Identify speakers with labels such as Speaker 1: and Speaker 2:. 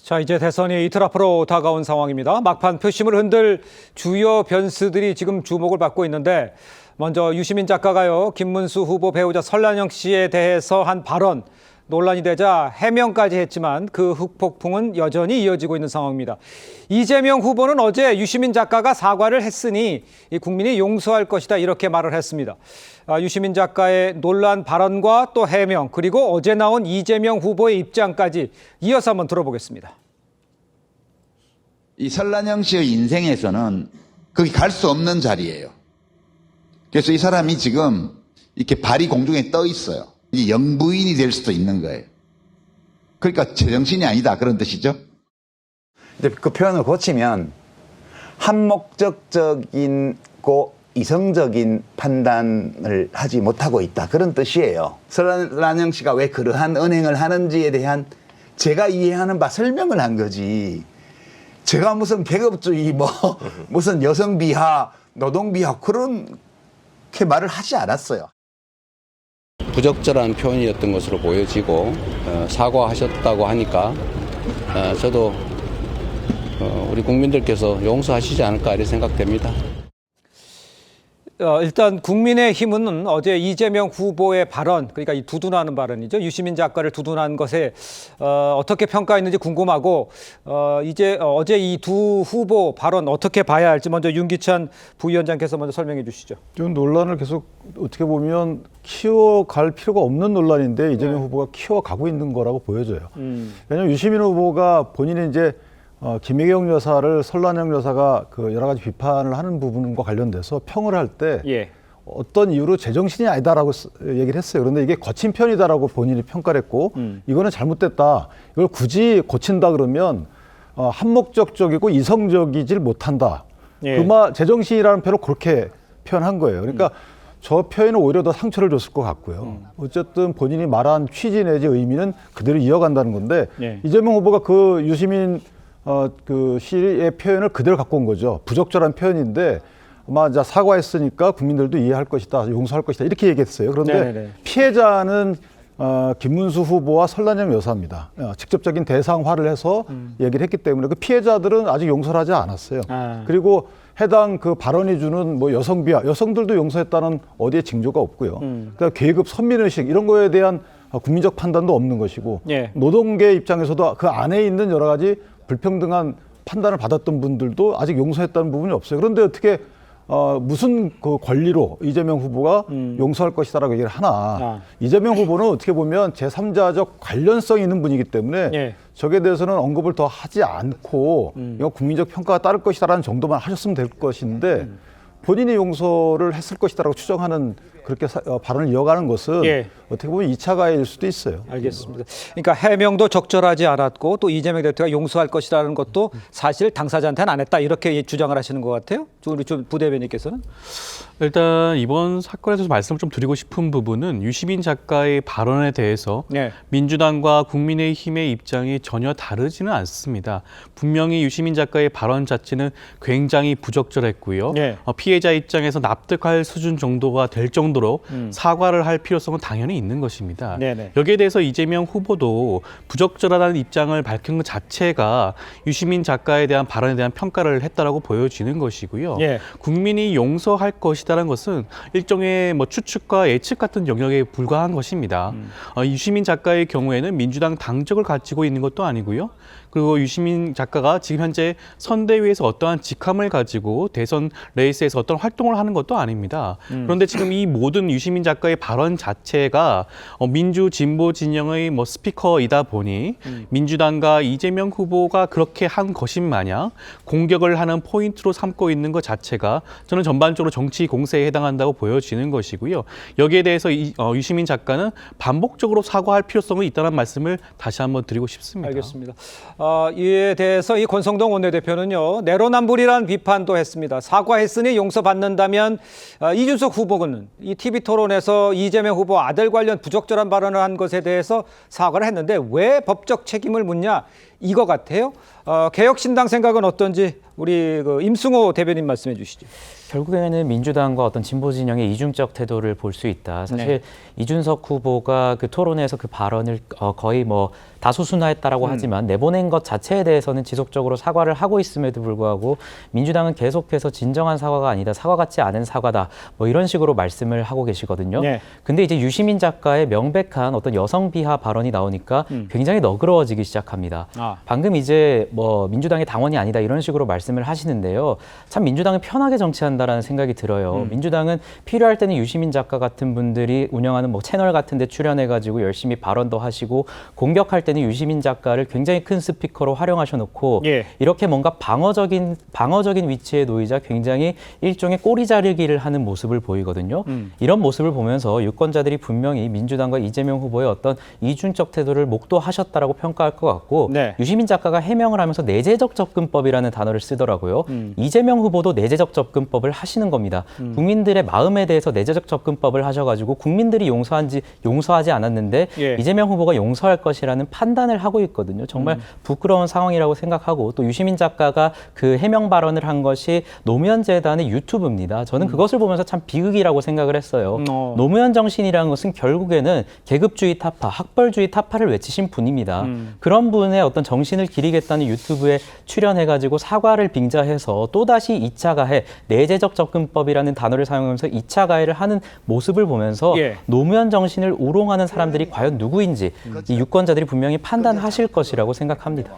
Speaker 1: 자, 이제 대선이 이틀 앞으로 다가온 상황입니다. 막판 표심을 흔들 주요 변수들이 지금 주목을 받고 있는데 먼저 유시민 작가가요. 김문수 후보 배우자 설란영 씨에 대해서 한 발언 논란이 되자 해명까지 했지만 그 후폭풍은 여전히 이어지고 있는 상황입니다. 이재명 후보는 어제 유시민 작가가 사과를 했으니 국민이 용서할 것이다 이렇게 말을 했습니다. 유시민 작가의 논란 발언과 또 해명 그리고 어제 나온 이재명 후보의 입장까지 이어서 한번 들어보겠습니다.
Speaker 2: 이 설란영 씨의 인생에서는 거기 갈 수 없는 자리예요. 그래서 이 사람이 지금 이렇게 발이 공중에 떠 있어요. 이제 영부인이 될 수도 있는 거예요. 그러니까 제정신이 아니다 그런 뜻이죠.
Speaker 3: 근데 그 표현을 고치면 한목적적이고 이성적인 판단을 하지 못하고 있다 그런 뜻이에요. 설란영 씨가 왜 그러한 언행을 하는지에 대한 제가 이해하는 바 설명을 한 거지. 제가 무슨 계급주의 무슨 여성 비하 노동 비하 그렇게 말을 하지 않았어요.
Speaker 4: 부적절한 표현이었던 것으로 보여지고 사과하셨다고 하니까 저도 우리 국민들께서 용서하시지 않을까 이렇게 생각됩니다.
Speaker 1: 일단 국민의힘은 어제 이재명 후보의 발언, 그러니까 이 두둔하는 발언이죠. 유시민 작가를 두둔한 것에 어떻게 평가했는지 궁금하고 어제 이 두 후보 발언 어떻게 봐야 할지 먼저 윤기찬 부위원장께서 먼저 설명해 주시죠.
Speaker 5: 좀 논란을 계속 어떻게 보면 키워갈 필요가 없는 논란인데 이재명 후보가 키워가고 있는 거라고 보여져요. 왜냐하면 유시민 후보가 본인이 이제 김혜경 여사를 설란영 여사가 그 여러 가지 비판을 하는 부분과 관련돼서 평을 할 때 어떤 이유로 제정신이 아니다라고 얘기를 했어요. 그런데 이게 거친 편이다라고 본인이 평가를 했고 이거는 잘못됐다. 이걸 굳이 고친다 그러면 한목적이고 이성적이질 못한다. 그말 제정신이라는 표로 그렇게 표현한 거예요. 그러니까 저 표현은 오히려 더 상처를 줬을 것 같고요. 어쨌든 본인이 말한 취지 내지 의미는 그대로 이어간다는 건데 이재명 후보가 그 유시민 그 시의 표현을 그대로 갖고 온 거죠. 부적절한 표현인데 아마 이제 사과했으니까 국민들도 이해할 것이다, 용서할 것이다 이렇게 얘기했어요. 그런데 피해자는 김문수 후보와 설란영 여사입니다. 직접적인 대상화를 해서 얘기를 했기 때문에 그 피해자들은 아직 용서를 하지 않았어요. 그리고 해당 그 발언이 주는 뭐 여성 비하, 여성들도 용서했다는 어디에 징조가 없고요. 그러니까 계급 선민의식 이런 거에 대한 국민적 판단도 없는 것이고 노동계 입장에서도 그 안에 있는 여러 가지 불평등한 판단을 받았던 분들도 아직 용서했다는 부분이 없어요. 그런데 어떻게 무슨 그 권리로 이재명 후보가 용서할 것이다라고 얘기를 하나. 이재명 후보는 어떻게 보면 제3자적 관련성이 있는 분이기 때문에 저게 대해서는 언급을 더 하지 않고 이거 국민적 평가가 따를 것이다라는 정도만 하셨으면 될 것인데 본인이 용서를 했을 것이다라고 추정하는 그렇게 발언을 이어가는 것은 어떻게 보면 2차 가해일 수도 있어요.
Speaker 1: 알겠습니다. 그러니까 해명도 적절하지 않았고 또 이재명 대표가 용서할 것이라는 것도 사실 당사자한테는 안 했다 이렇게 주장을 하시는 것 같아요. 우리 좀 부대변인께서는.
Speaker 6: 일단 이번 사건에서 말씀을 좀 드리고 싶은 부분은 유시민 작가의 발언에 대해서 민주당과 국민의힘의 입장이 전혀 다르지는 않습니다. 분명히 유시민 작가의 발언 자체는 굉장히 부적절했고요. 피해자 입장에서 납득할 수준 정도가 될 정도로 사과를 할 필요성은 당연히 있는 것입니다. 여기에 대해서 이재명 후보도 부적절하다는 입장을 밝힌 것 자체가 유시민 작가에 대한 발언에 대한 평가를 했다라고 보여지는 것이고요. 국민이 용서할 것이다라는 것은 일종의 뭐 추측과 예측 같은 영역에 불과한 것입니다. 유시민 작가의 경우에는 민주당 당적을 가지고 있는 것도 아니고요. 그리고 유시민 작가가 지금 현재 선대위에서 어떠한 직함을 가지고 대선 레이스에서 어떤 활동을 하는 것도 아닙니다. 그런데 지금 이 모든 유시민 작가의 발언 자체가 민주 진보 진영의 뭐 스피커이다 보니 민주당과 이재명 후보가 그렇게 한 것인 마냥 공격을 하는 포인트로 삼고 있는 것 자체가 저는 전반적으로 정치 공세에 해당한다고 보여지는 것이고요. 여기에 대해서 유시민 작가는 반복적으로 사과할 필요성이 있다는 말씀을 다시 한번 드리고 싶습니다.
Speaker 1: 알겠습니다. 이에 대해서 이 권성동 원내대표는요. 내로남불이라는 비판도 했습니다. 사과했으니 용서받는다면 이준석 후보는 이 TV토론에서 이재명 후보 아들 관련 부적절한 발언을 한 것에 대해서 사과를 했는데 왜 법적 책임을 묻냐 이거 같아요. 개혁신당 생각은 어떤지 우리 그 임승호 대변인 말씀해 주시죠.
Speaker 7: 결국에는 민주당과 어떤 진보 진영의 이중적 태도를 볼 수 있다. 사실 이준석 후보가 그 토론에서 그 발언을 거의 뭐 다소 순화했다라고 하지만 내보낸 것 자체에 대해서는 지속적으로 사과를 하고 있음에도 불구하고 민주당은 계속해서 진정한 사과가 아니다, 사과 같지 않은 사과다, 뭐 이런 식으로 말씀을 하고 계시거든요. 근데 이제 유시민 작가의 명백한 어떤 여성 비하 발언이 나오니까 굉장히 너그러워지기 시작합니다. 방금 이제 뭐 민주당의 당원이 아니다 이런 식으로 말씀을 하시는데요. 참 민주당은 편하게 정치한다라는 생각이 들어요. 민주당은 필요할 때는 유시민 작가 같은 분들이 운영하는 뭐 채널 같은 데 출연해가지고 열심히 발언도 하시고, 공격할 때는 유시민 작가를 굉장히 큰 스피커로 활용하셔놓고 이렇게 뭔가 방어적인 위치에 놓이자 굉장히 일종의 꼬리 자르기를 하는 모습을 보이거든요. 이런 모습을 보면서 유권자들이 분명히 민주당과 이재명 후보의 어떤 이중적 태도를 목도하셨다라고 평가할 것 같고, 유시민 작가가 해명을 하면서 내재적 접근법이라는 단어를 쓰더라고요. 이재명 후보도 내재적 접근법을 하시는 겁니다. 국민들의 마음에 대해서 내재적 접근법을 하셔가지고 국민들이 용서하지 않았는데 이재명 후보가 용서할 것이라는 판단을 하고 있거든요. 정말 부끄러운 상황이라고 생각하고, 또 유시민 작가가 그 해명 발언을 한 것이 노무현재단의 유튜브입니다. 저는 그것을 보면서 참 비극이라고 생각을 했어요. 노무현 정신이라는 것은 결국에는 계급주의 타파, 학벌주의 타파를 외치신 분입니다. 그런 분의 어떤 정신을 기리겠다는 유튜브에 출연해가지고 사과를 빙자해서 또다시 2차 가해, 내재적 접근법이라는 단어를 사용하면서 2차 가해를 하는 모습을 보면서 노무현 정신을 우롱하는 사람들이 과연 누구인지 이 유권자들이 분명히 판단하실 것이라고 생각합니다.